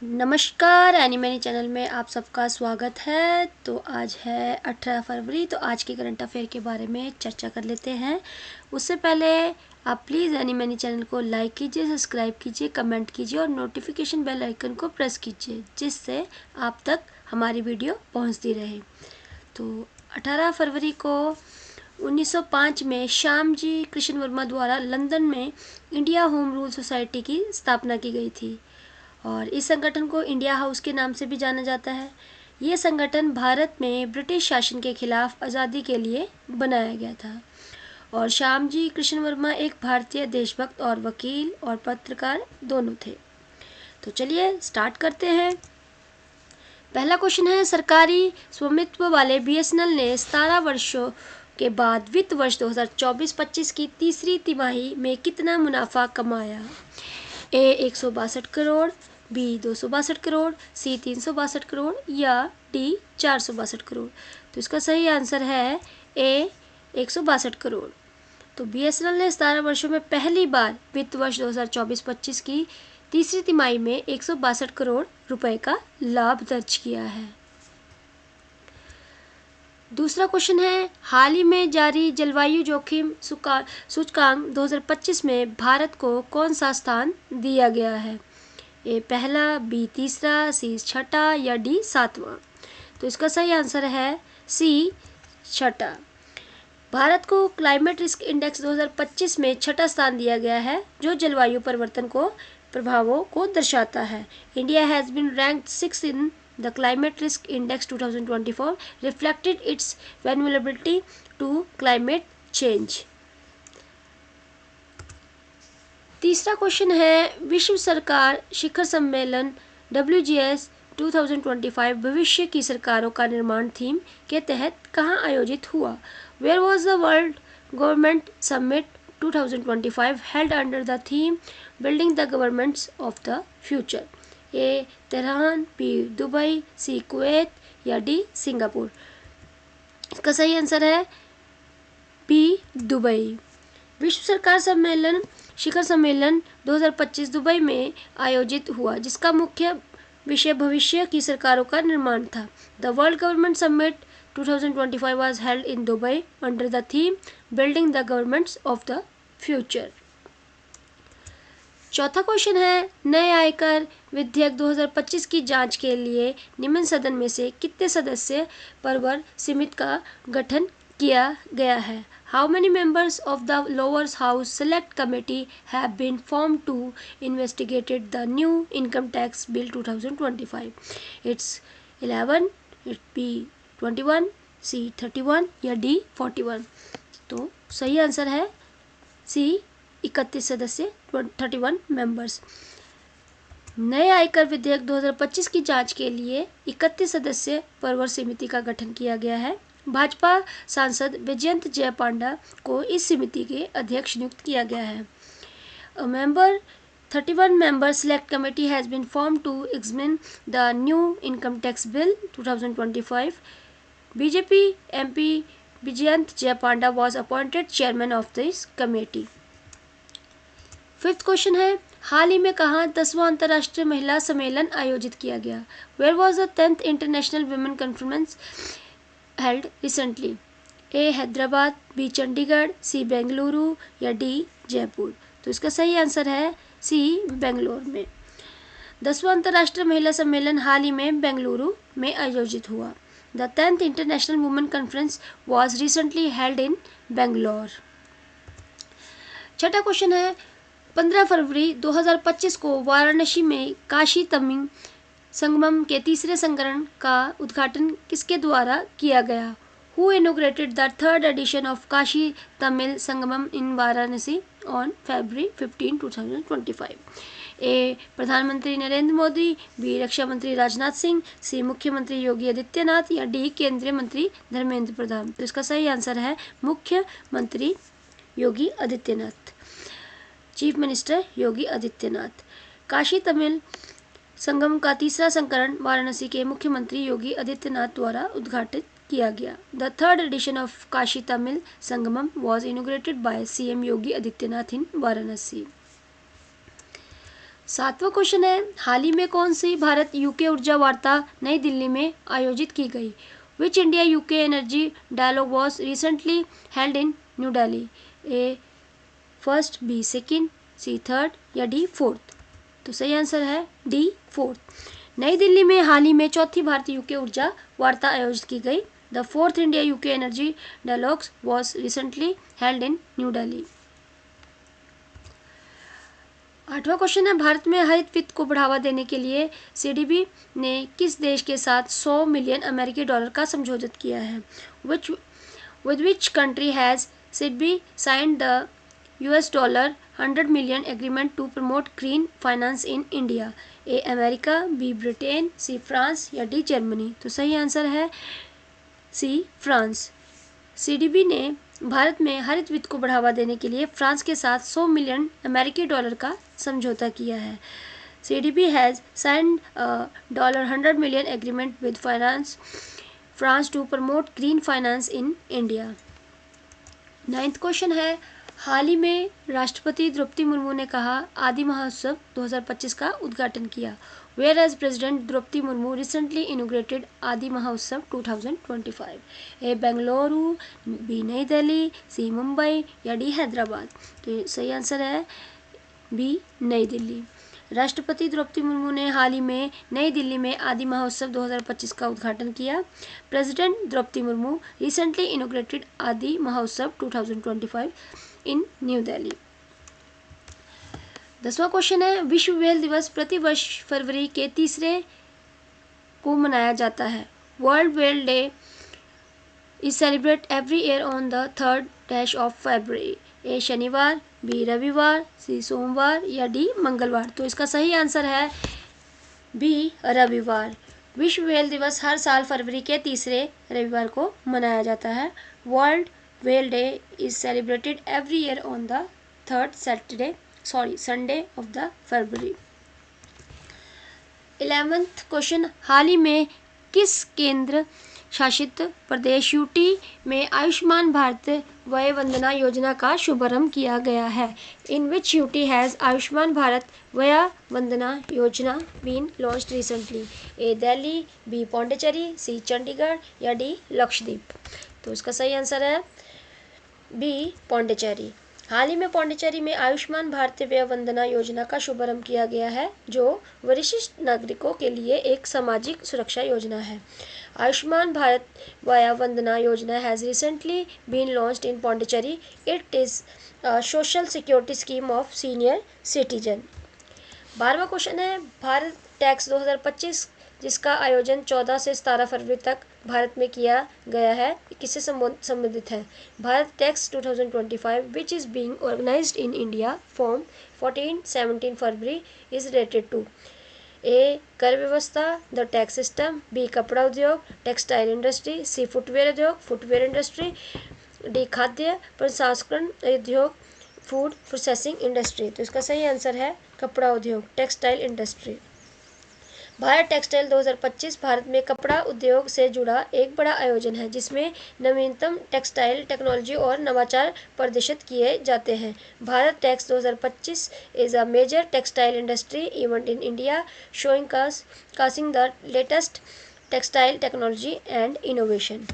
नमस्कार, एनिमनी चैनल में आप सबका स्वागत है। तो आज है 18 फरवरी। तो आज के करंट अफेयर के बारे में चर्चा कर लेते हैं। उससे पहले आप प्लीज़ एनिमनी चैनल को लाइक कीजिए, सब्सक्राइब कीजिए, कमेंट कीजिए और नोटिफिकेशन बेल आइकन को प्रेस कीजिए, जिससे आप तक हमारी वीडियो पहुंचती रहे। तो 18 फरवरी को 1905 में श्यामजी कृष्ण वर्मा द्वारा लंदन में इंडिया होम रूल सोसाइटी की स्थापना की गई थी और इस संगठन को इंडिया हाउस के नाम से भी जाना जाता है। ये संगठन भारत में ब्रिटिश शासन के खिलाफ आज़ादी के लिए बनाया गया था और श्यामजी कृष्ण वर्मा एक भारतीय देशभक्त और वकील और पत्रकार दोनों थे। तो चलिए स्टार्ट करते हैं। पहला क्वेश्चन है, सरकारी स्वामित्व वाले बीएसएनएल ने 17 वर्षों के बाद वित्त वर्ष 2024-25 की तीसरी तिमाही में कितना मुनाफा कमाया? ए 162 करोड़, बी 262 करोड़, सी 362 करोड़ या डी 462 करोड़। तो इसका सही आंसर है ए 162 करोड़। तो बीएसएनएल ने 17 वर्षों में पहली बार वित्त वर्ष 2024-25 की तीसरी तिमाही में 162 करोड़ रुपए का लाभ दर्ज किया है। दूसरा क्वेश्चन है, हाल ही में जारी जलवायु जोखिम सूचकांक 2025 में भारत को कौन सा स्थान दिया गया है? ए पहला, बी तीसरा, सी छठा या डी सातवां। तो इसका सही आंसर है सी छठा। भारत को क्लाइमेट रिस्क इंडेक्स 2025 में छठा स्थान दिया गया है, जो जलवायु परिवर्तन को प्रभावों को दर्शाता है। India has been ranked 6 in The Climate Risk Index 2024 reflected its vulnerability to climate change. तीसरा क्वेश्चन है, विश्व सरकार शिखर सम्मेलन WGS 2025 भविष्य की सरकारों का निर्माण थीम के तहत कहाँ आयोजित हुआ? Where was the World Government Summit 2025 held under the theme Building the Governments of the Future? A Tehran, B Dubai, C Kuwait या डी सिंगापुर। इसका सही आंसर है बी दुबई। विश्व सरकार सम्मेलन शिखर सम्मेलन 2025 दुबई में आयोजित हुआ, जिसका मुख्य विषय भविष्य की सरकारों का निर्माण था। The world government summit 2025 was held in Dubai under the theme building the governments of the future. चौथा क्वेश्चन है, नए आयकर विधेयक 2025 की जांच के लिए निम्न सदन में से कितने सदस्य परवर समिति का गठन किया गया है? How many members of the lower house select committee have been form to investigated the new income tax bill 2025? It's 11, it B 21, C 31 या डी 41। तो सही आंसर है सी 31 सदस्य 31 मेंबर्स। नए आयकर विधेयक 2025 की जांच के लिए 31 सदस्य परवर समिति का गठन किया गया है। भाजपा सांसद विजयंत जय पांडा को इस समिति के अध्यक्ष नियुक्त किया गया है। A member 31 member select committee has been formed to examine the new income tax bill 2025. BJP MP Vijayant Jay Panda was appointed chairman of this committee. Fifth question है, हाल ही में कहाँ 10वां अंतर्राष्ट्रीय महिला सम्मेलन आयोजित किया गया? Where was the 10th international women conference held recently? A Hyderabad, B Chandigarh, C Bengaluru या डी जयपुर। तो इसका सही आंसर है सी बेंगलोर में। 10वां अंतर्राष्ट्रीय महिला सम्मेलन हाल ही में बेंगलुरु में आयोजित हुआ। The 10th international women conference was recently held इन बेंगलोर। छठा क्वेश्चन है, 15 फरवरी 2025 को वाराणसी में काशी तमिल संगमम के तीसरे संस्करण का उद्घाटन किसके द्वारा किया गया? Who inaugurated the third edition of Kashi Tamil Sangamam in Varanasi on February 15, 2025? ए प्रधानमंत्री नरेंद्र मोदी, बी रक्षा मंत्री राजनाथ सिंह, सी मुख्यमंत्री योगी आदित्यनाथ या डी केंद्रीय मंत्री धर्मेंद्र प्रधान। तो इसका सही आंसर है मुख्यमंत्री योगी आदित्यनाथ, चीफ मिनिस्टर योगी आदित्यनाथ। काशी तमिल संगम का तीसरा संस्करण वाराणसी के मुख्यमंत्री योगी आदित्यनाथ द्वारा उद्घाटित किया गया। The third edition of Kashi Tamil Sangamam was inaugurated by CM Yogi Adityanath in Varanasi. 7वां क्वेश्चन है, हाल ही में कौन सी भारत यूके ऊर्जा वार्ता नई दिल्ली में आयोजित की गई? Which India UK energy dialogue was recently held in new Delhi? A first, B second, C third या डी फोर्थ? तो सही आंसर है डी फोर्थ। नई दिल्ली में हाल ही में चौथी भारतीय यूके ऊर्जा वार्ता आयोजित की गई। The fourth India UK energy dialogues was recently held in new Delhi. 8वां क्वेश्चन है, भारत में हरित वित्त को बढ़ावा देने के लिए सीडीबी ने किस देश के साथ 100 मिलियन अमेरिकी डॉलर का समझौता किया है? With which country has CDB signed the $100 million agreement to promote green finance in India? A America, B Britain, C France या डी जर्मनी? तो सही आंसर है सी फ्रांस। सीडीबी ने भारत में हरित वित्त को बढ़ावा देने के लिए फ्रांस के साथ 100 मिलियन अमेरिकी डॉलर का समझौता किया है। CDB has signed $100 million agreement with France to promote green finance in India. 9th question है, हाल ही में राष्ट्रपति द्रौपदी मुर्मू ने कहा आदि महोत्सव 2025 का उद्घाटन किया। Where as president Draupadi Murmu recently inaugurated Aadi Mahotsav 2025? A Bengaluru, B नई दिल्ली, सी मुंबई या डी हैदराबाद? तो सही आंसर है बी नई दिल्ली। राष्ट्रपति द्रौपदी मुर्मू ने हाल ही में नई दिल्ली में आदि महोत्सव 2025 का उद्घाटन किया। President Draupadi Murmu recently inaugurated Aadi Mahotsav 2025 in new Delhi. 10वां क्वेश्चन है, विश्व व्हेल दिवस प्रति वर्ष फरवरी के 3 को मनाया जाता है। World whale day is celebrate every year on the 3rd of फरवरी। ए शनिवार, बी रविवार, सी सोमवार या डी मंगलवार? तो इसका सही आंसर है बी रविवार। विश्व व्हेल दिवस हर साल फरवरी के 3 रविवार को मनाया जाता है। World whale day is celebrated every year on the 3rd Sunday of the फरवरी। 11th क्वेश्चन, हाल ही में किस केंद्र शासित प्रदेश यूटी में आयुष्मान भारत वय वंदना योजना का शुभारंभ किया गया है? In which UT has Ayushman Bharat Vaya Vandana Yojana been launched recently? A Delhi, B Pondicherry, C Chandigarh या डी लक्षद्वीप? तो इसका सही आंसर है बी पौंडीचेरी। हाल ही में पौंडीचेरी में आयुष्मान भारत वय वंदना योजना का शुभारंभ किया गया है, जो वरिष्ठ नागरिकों के लिए एक सामाजिक सुरक्षा योजना है। Ayushman Bharat Vaya Vandana Yojana has recently been launched in Pondicherry. It is social security scheme of senior citizen. 12वां क्वेश्चन है, भारत टैक्स 2025 जिसका आयोजन 14 से 17 फरवरी तक भारत में किया गया है, किससे संबंधित है? Bharat Tex 2025 which is being organized in India from 14-17 फरवरी इज रिलेटेड टू? ए कर व्यवस्था, द टैक्स सिस्टम, बी कपड़ा उद्योग, टेक्सटाइल इंडस्ट्री, सी फुटवेयर उद्योग, फुटवेयर इंडस्ट्री, डी खाद्य प्रसंस्करण उद्योग, फूड प्रोसेसिंग इंडस्ट्री? तो इसका सही आंसर है कपड़ा उद्योग, textile industry. Bharat textile 2025 Bharat में कपड़ा उद्योग से जुड़ा एक बड़ा आयोजन है, जिसमें नवीनतम टेक्सटाइल टेक्नोलॉजी और नवाचार प्रदर्शित किए जाते हैं। Bharat Tex 2025 is a major textile industry event in India showcasing the latest textile technology and innovation.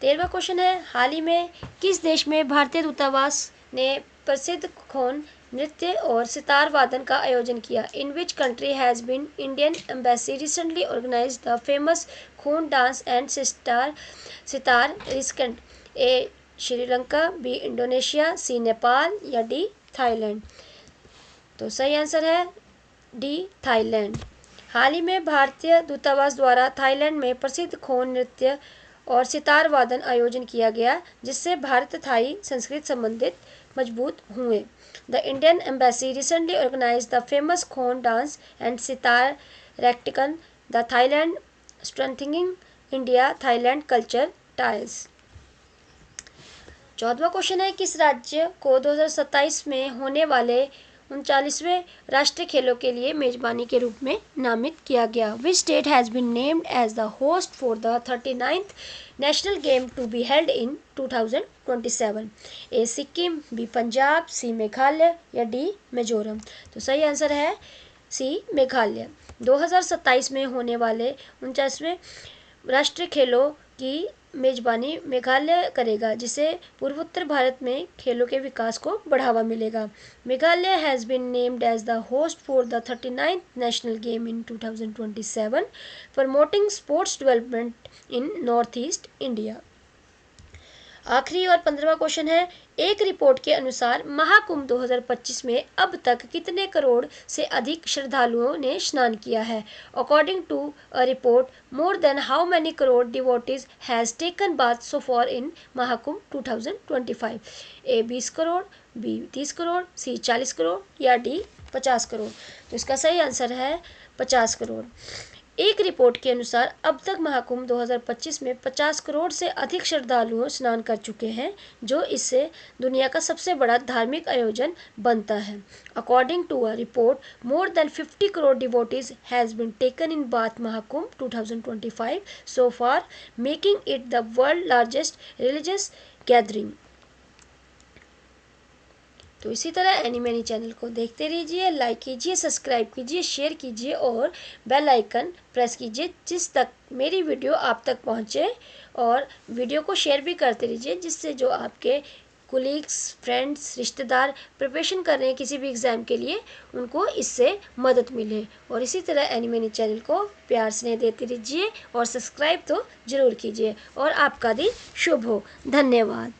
13वां क्वेश्चन है, हाल ही में किस देश में भारतीय दूतावास ने प्रसिद्ध खोन नृत्य और सितार वादन का आयोजन किया? In which country has been Indian embassy recently organize the famous खून डांस एंड सितार रिस्केंट? A Sri Lanka, B Indonesia, C Nepal या डी थाईलैंड? तो सही आंसर है डी थाईलैंड। हाल ही में भारतीय दूतावास द्वारा थाईलैंड में प्रसिद्ध खोन नृत्य और सितार वादन आयोजन किया गया, जिससे भारत थाई संस्कृत संबंधित मजबूत हुए। The Indian Embassy recently organized the famous Khon dance and sitar rectican, the Thailand strengthening India-Thailand culture ties। 14वां क्वेश्चन है, किस राज्य को 2027 में होने वाले 39वें राष्ट्रीय खेलों के लिए मेजबानी के रूप में नामित किया गया? Which state has been named as the host for the 39th national game to be held in 2027? A Sikkim, B Punjab, C Meghalaya या डी मिजोरम? तो सही आंसर है सी मेघालय। 2027 में होने वाले 49वें राष्ट्रीय खेलों की मेजबानी मेघालय करेगा, जिससे पूर्वोत्तर भारत में खेलों के विकास को बढ़ावा मिलेगा। Meghalaya has been named as the host for the 39th national game in 2027, promoting sports development in North East India. आखिरी और 15वां क्वेश्चन है, एक रिपोर्ट के अनुसार महाकुंभ 2025 में अब तक कितने करोड़ से अधिक श्रद्धालुओं ने स्नान किया है? According to a report, more than how many crore devotees has taken bath so far in Mahakumbh 2025? A 20 crore, B 30 crore, C 40 crore या डी 50 करोड़। तो इसका सही आंसर है 50 करोड़। एक रिपोर्ट के अनुसार अब तक महाकुंभ 2025 में 50 करोड़ से अधिक श्रद्धालुओं स्नान कर चुके हैं, जो इससे दुनिया का सबसे बड़ा धार्मिक आयोजन बनता है। According to a report, more than 50 crore devotees has been taken in bath Mahakumbh 2025 so far, making it the world largest religious gathering. तो इसी तरह एनीमेनी चैनल को देखते रहिए, लाइक कीजिए, सब्सक्राइब कीजिए, शेयर कीजिए और बेल आइकन प्रेस कीजिए, जिस तक मेरी वीडियो आप तक पहुंचे। और वीडियो को शेयर भी करते रहिए, जिससे जो आपके कोलीग्स, फ्रेंड्स, रिश्तेदार प्रिपरेशन कर रहे हैं किसी भी एग्ज़ाम के लिए, उनको इससे मदद मिले। और इसी तरह एनीमेनी चैनल को प्यार स्नेह देते रहिए और सब्सक्राइब तो ज़रूर कीजिए। और आपका दिन शुभ हो। धन्यवाद।